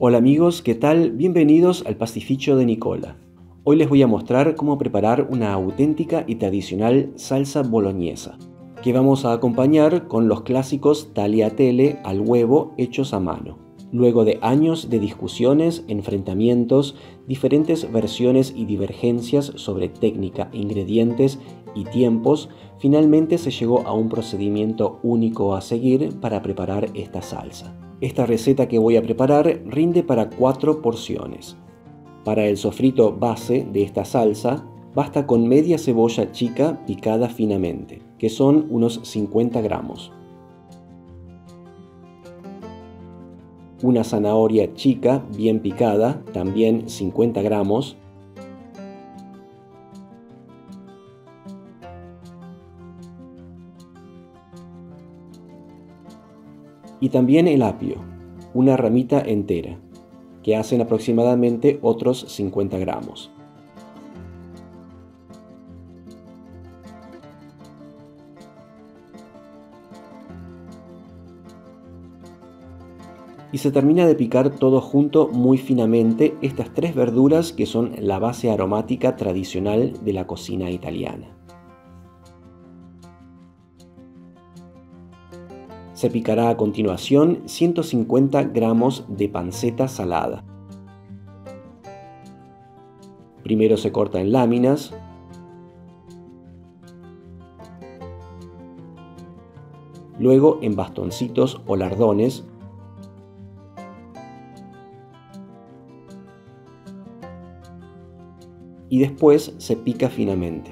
Hola amigos, ¿qué tal? Bienvenidos al Pastificio de Nicola. Hoy les voy a mostrar cómo preparar una auténtica y tradicional salsa boloñesa, que vamos a acompañar con los clásicos tagliatelle al huevo hechos a mano. Luego de años de discusiones, enfrentamientos, diferentes versiones y divergencias sobre técnica, ingredientes y tiempos, finalmente se llegó a un procedimiento único a seguir para preparar esta salsa. Esta receta que voy a preparar rinde para 4 porciones. Para el sofrito base de esta salsa, basta con media cebolla chica picada finamente, que son unos 50 gramos. Una zanahoria chica bien picada, también 50 gramos. Y también el apio, una ramita entera, que hacen aproximadamente otros 50 gramos. Y se termina de picar todo junto muy finamente estas tres verduras que son la base aromática tradicional de la cocina italiana. Se picará a continuación 150 gramos de panceta salada. Primero se corta en láminas. Luego en bastoncitos o lardones. Y después se pica finamente.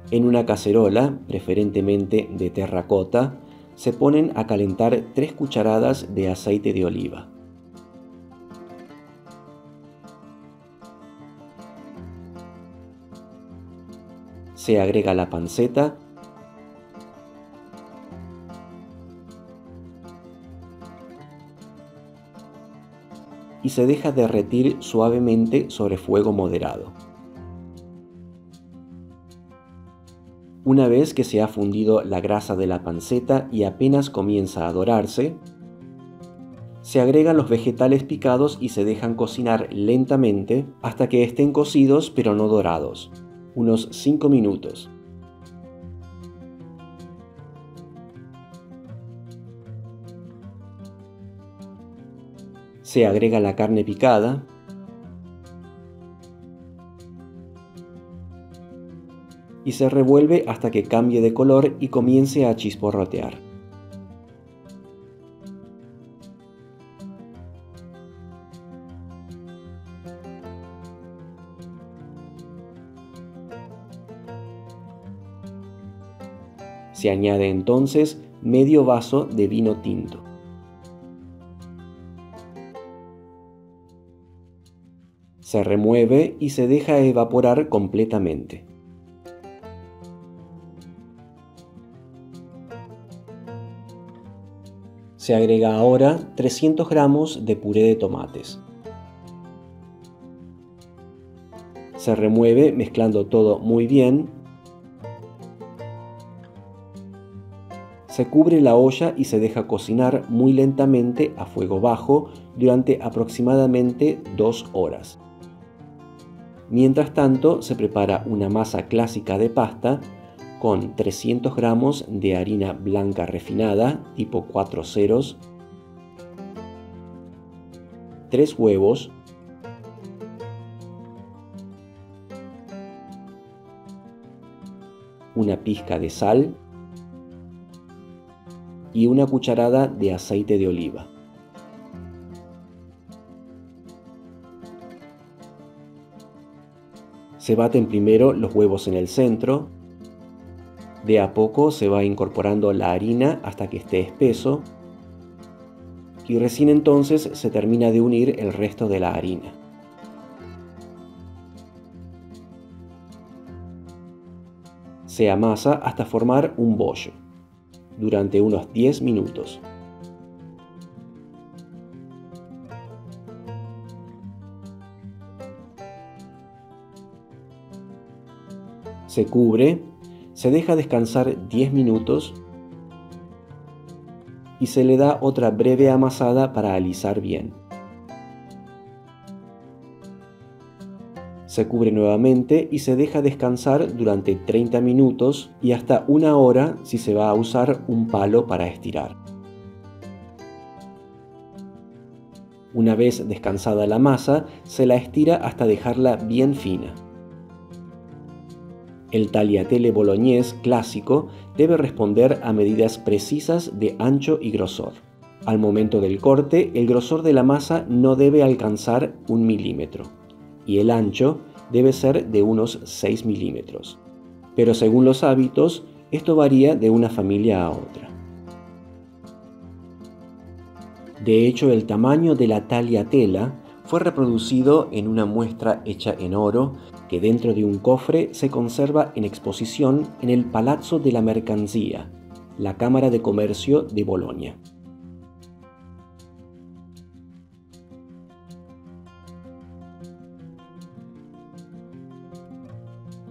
En una cacerola, preferentemente de terracota, se ponen a calentar 3 cucharadas de aceite de oliva. Se agrega la panceta y se deja derretir suavemente sobre fuego moderado. Una vez que se ha fundido la grasa de la panceta y apenas comienza a dorarse, se agregan los vegetales picados y se dejan cocinar lentamente hasta que estén cocidos pero no dorados, unos 5 minutos. Se agrega la carne picada y se revuelve hasta que cambie de color y comience a chisporrotear. Se añade entonces medio vaso de vino tinto. Se remueve y se deja evaporar completamente. Se agrega ahora 300 gramos de puré de tomates. Se remueve mezclando todo muy bien. Se cubre la olla y se deja cocinar muy lentamente a fuego bajo durante aproximadamente 2 horas. Mientras tanto, se prepara una masa clásica de pasta con 300 gramos de harina blanca refinada tipo 4 ceros, 3 huevos, una pizca de sal y una cucharada de aceite de oliva. Se baten primero los huevos en el centro. De a poco se va incorporando la harina hasta que esté espeso y recién entonces se termina de unir el resto de la harina. Se amasa hasta formar un bollo. durante unos 10 minutos. Se cubre, se deja descansar 10 minutos y se le da otra breve amasada para alisar bien. Se cubre nuevamente y se deja descansar durante 30 minutos y hasta 1 hora si se va a usar un palo para estirar. Una vez descansada la masa, se la estira hasta dejarla bien fina. El tagliatelle boloñés clásico debe responder a medidas precisas de ancho y grosor. Al momento del corte, el grosor de la masa no debe alcanzar 1 milímetro y el ancho debe ser de unos 6 milímetros. Pero según los hábitos, esto varía de una familia a otra. De hecho, el tamaño de la tagliatella fue reproducido en una muestra hecha en oro que dentro de un cofre se conserva en exposición en el Palazzo della Mercanzia, la Cámara de Comercio de Bolonia.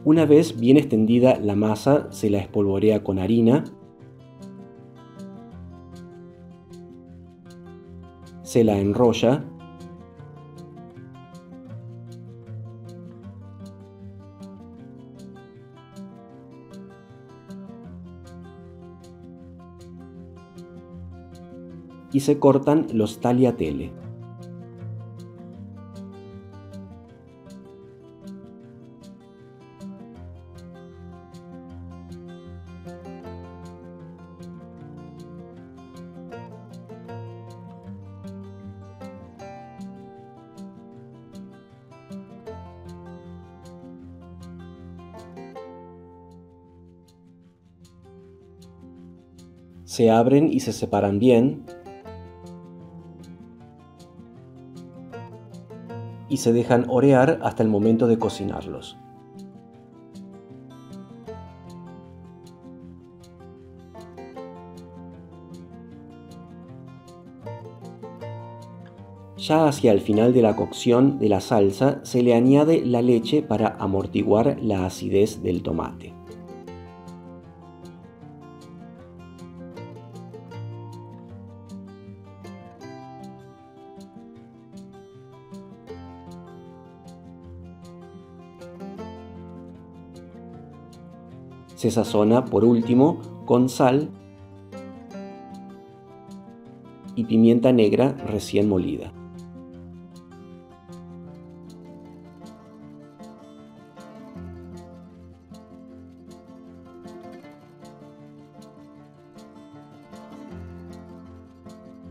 Una vez bien extendida la masa, se la espolvorea con harina, se la enrolla y se cortan los tagliatelle. Se abren y se separan bien y se dejan orear hasta el momento de cocinarlos. Ya hacia el final de la cocción de la salsa se le añade la leche para amortiguar la acidez del tomate. Se sazona por último con sal y pimienta negra recién molida.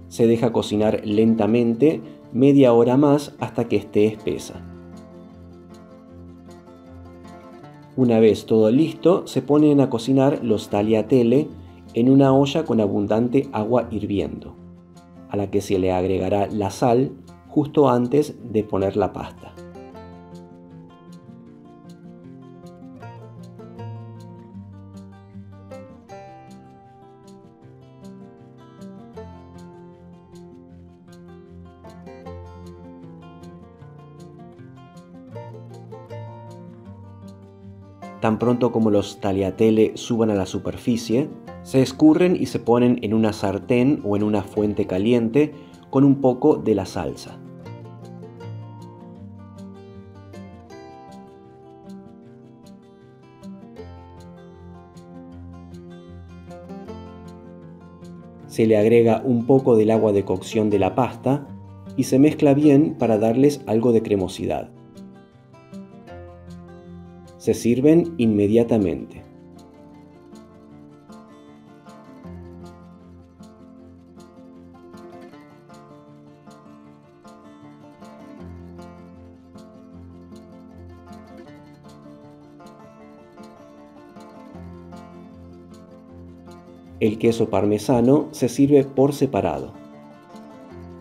Se deja cocinar lentamente media hora más hasta que esté espesa. Una vez todo listo, se ponen a cocinar los tagliatelle en una olla con abundante agua hirviendo, a la que se le agregará la sal justo antes de poner la pasta. Tan pronto como los tagliatelle suban a la superficie, se escurren y se ponen en una sartén o en una fuente caliente con un poco de la salsa. Se le agrega un poco del agua de cocción de la pasta y se mezcla bien para darles algo de cremosidad. Se sirven inmediatamente. El queso parmesano se sirve por separado.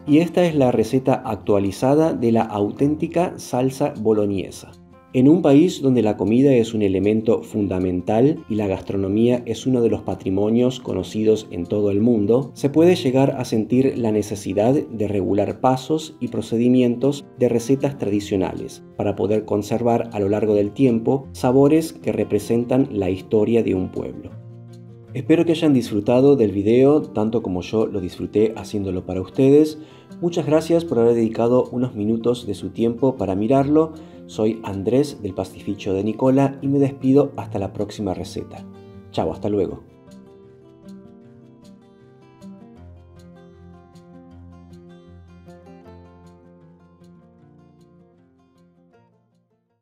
Y esta es la receta actualizada de la auténtica salsa boloñesa. En un país donde la comida es un elemento fundamental y la gastronomía es uno de los patrimonios conocidos en todo el mundo, se puede llegar a sentir la necesidad de regular pasos y procedimientos de recetas tradicionales para poder conservar a lo largo del tiempo sabores que representan la historia de un pueblo. Espero que hayan disfrutado del video tanto como yo lo disfruté haciéndolo para ustedes. Muchas gracias por haber dedicado unos minutos de su tiempo para mirarlo. Soy Andrés del Pastificio de Nicola y me despido hasta la próxima receta. Chao, hasta luego.